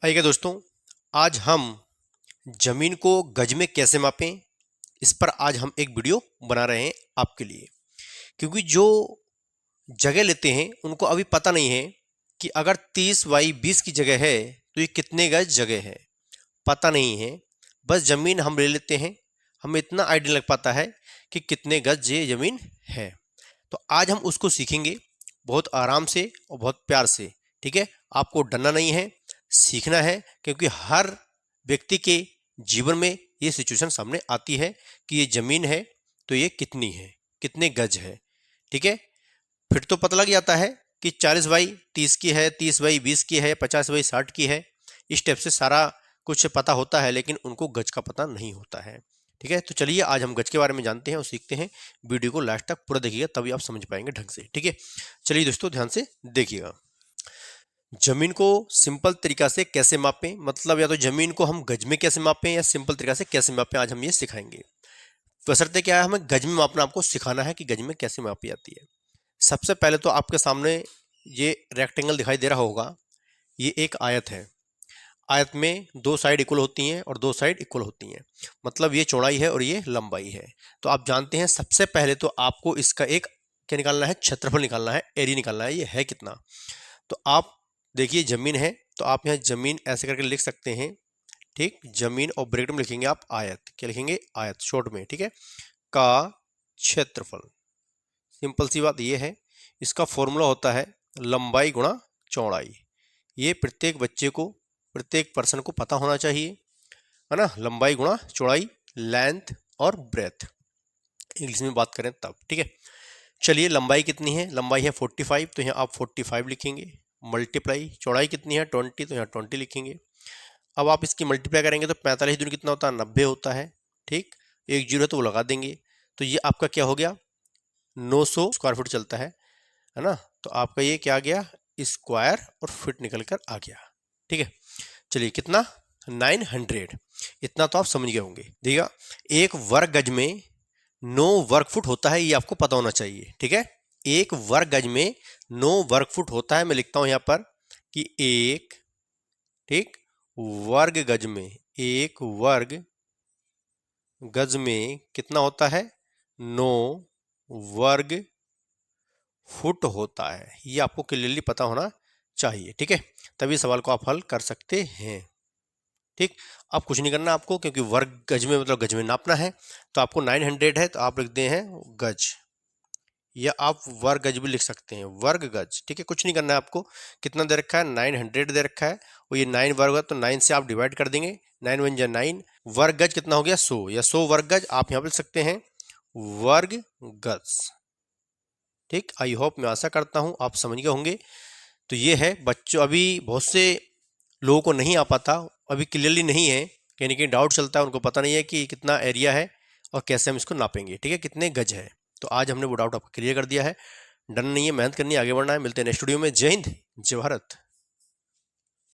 आइए दोस्तों, आज हम जमीन को गज में कैसे मापें, इस पर आज हम एक वीडियो बना रहे हैं आपके लिए। क्योंकि जो जगह लेते हैं उनको अभी पता नहीं है कि अगर 30 बाई 20 की जगह है तो ये कितने गज जगह है, पता नहीं है। बस जमीन हम ले लेते हैं, हमें इतना आइडिया लग पाता है कि कितने गज ये जमीन है। तो आज हम उसको सीखेंगे बहुत आराम से और बहुत प्यार से। ठीक है, आपको डरना नहीं है, सीखना है। क्योंकि हर व्यक्ति के जीवन में ये सिचुएशन सामने आती है कि ये जमीन है तो ये कितनी है, कितने गज है। ठीक है, फिर तो पता लग जाता है कि 40 बाई 30 की है, 30 बाई 20 की है, 50 बाई 60 की है। इस टाइप से सारा कुछ पता होता है, लेकिन उनको गज का पता नहीं होता है। ठीक है, तो चलिए आज हम गज के बारे में जानते हैं और सीखते हैं। वीडियो को लास्ट तक पूरा देखिएगा, तभी आप समझ पाएंगे ढंग से। ठीक है, चलिए दोस्तों ध्यान से देखिएगा। जमीन को सिंपल तरीका से कैसे मापें, मतलब या तो जमीन को हम गज में कैसे मापें या सिंपल तरीका से कैसे मापें, आज हम ये सिखाएंगे। बशर्ते क्या है, हमें गज में मापना आपको सिखाना है कि गज में कैसे मापी जाती है। सबसे पहले तो आपके सामने ये रेक्टेंगल दिखाई दे रहा होगा, ये एक आयत है। आयत में दो साइड इक्वल होती हैं और दो साइड इक्वल होती हैं, मतलब ये चौड़ाई है और ये लंबाई है। तो आप जानते हैं सबसे पहले तो आपको इसका एक क्या निकालना है, क्षेत्रफल निकालना है, एरिया निकालना है, ये है कितना। तो आप देखिए जमीन है, तो आप यहाँ जमीन ऐसे करके लिख सकते हैं। ठीक, जमीन और ब्रैकेट में लिखेंगे आप आयत, क्या लिखेंगे, आयत शॉर्ट में। ठीक है, का क्षेत्रफल। सिंपल सी बात ये है, इसका फॉर्मूला होता है लंबाई गुणा चौड़ाई। ये प्रत्येक बच्चे को, प्रत्येक पर्सन को पता होना चाहिए, है ना। लंबाई गुणा चौड़ाई, लेंथ और ब्रेथ, इंग्लिश में बात करें तब। ठीक है, चलिए लंबाई कितनी है, लंबाई है 45, तो यहाँ आप 45 लिखेंगे। मल्टीप्लाई चौड़ाई कितनी है 20, तो यहाँ 20 लिखेंगे। अब आप इसकी मल्टीप्लाई करेंगे तो 45 दूनी कितना होता है, 90 होता है। ठीक, एक जीरो है तो वो लगा देंगे, तो ये आपका क्या हो गया, 900 स्क्वायर फुट चलता है ना। तो आपका ये क्या आ गया, स्क्वायर और फिट निकल कर आ गया। ठीक है, चलिए कितना, 900। इतना तो आप समझ गए होंगे। देखिएगा, एक वर्ग गज में 9 वर्ग फुट होता है, ये आपको पता होना चाहिए। ठीक है, एक वर्ग गज में 9 वर्ग फुट होता है। मैं लिखता हूं यहां पर कि एक, ठीक, वर्ग गज में, एक वर्ग गज में कितना होता है, 9 वर्ग फुट होता है। ये आपको क्लियरली पता होना चाहिए। ठीक है, तभी सवाल को आप हल कर सकते हैं। ठीक, अब कुछ नहीं करना आपको, क्योंकि वर्ग गज में मतलब गज में नापना है। तो आपको 900 है, तो आप लिखते हैं गज, या आप वर्ग गज भी लिख सकते हैं, वर्ग गज। ठीक है, कुछ नहीं करना है आपको। कितना दे रखा है, 900 दे रखा है, और ये 9 वर्ग है, तो 9 से आप डिवाइड कर देंगे। 9 1 जा 9, वर्ग गज कितना हो गया, 100, या 100 वर्ग गज आप यहाँ पे लिख सकते हैं वर्ग गज। ठीक, आई होप, मैं आशा करता हूँ आप समझ गए होंगे। तो ये है बच्चों, अभी बहुत से लोगों को नहीं आ पाता, अभी क्लियरली नहीं है, कहीं ना कहीं डाउट चलता है, उनको पता नहीं है कि कितना एरिया है और कैसे हम इसको नापेंगे। ठीक है, कितने गज है। तो आज हमने वो डाउट आपको क्लियर कर दिया है। डन नहीं है, मेहनत करनी है, आगे बढ़ना है। मिलते हैं नेक्स्ट वीडियो में। जय हिंद, जय भारत।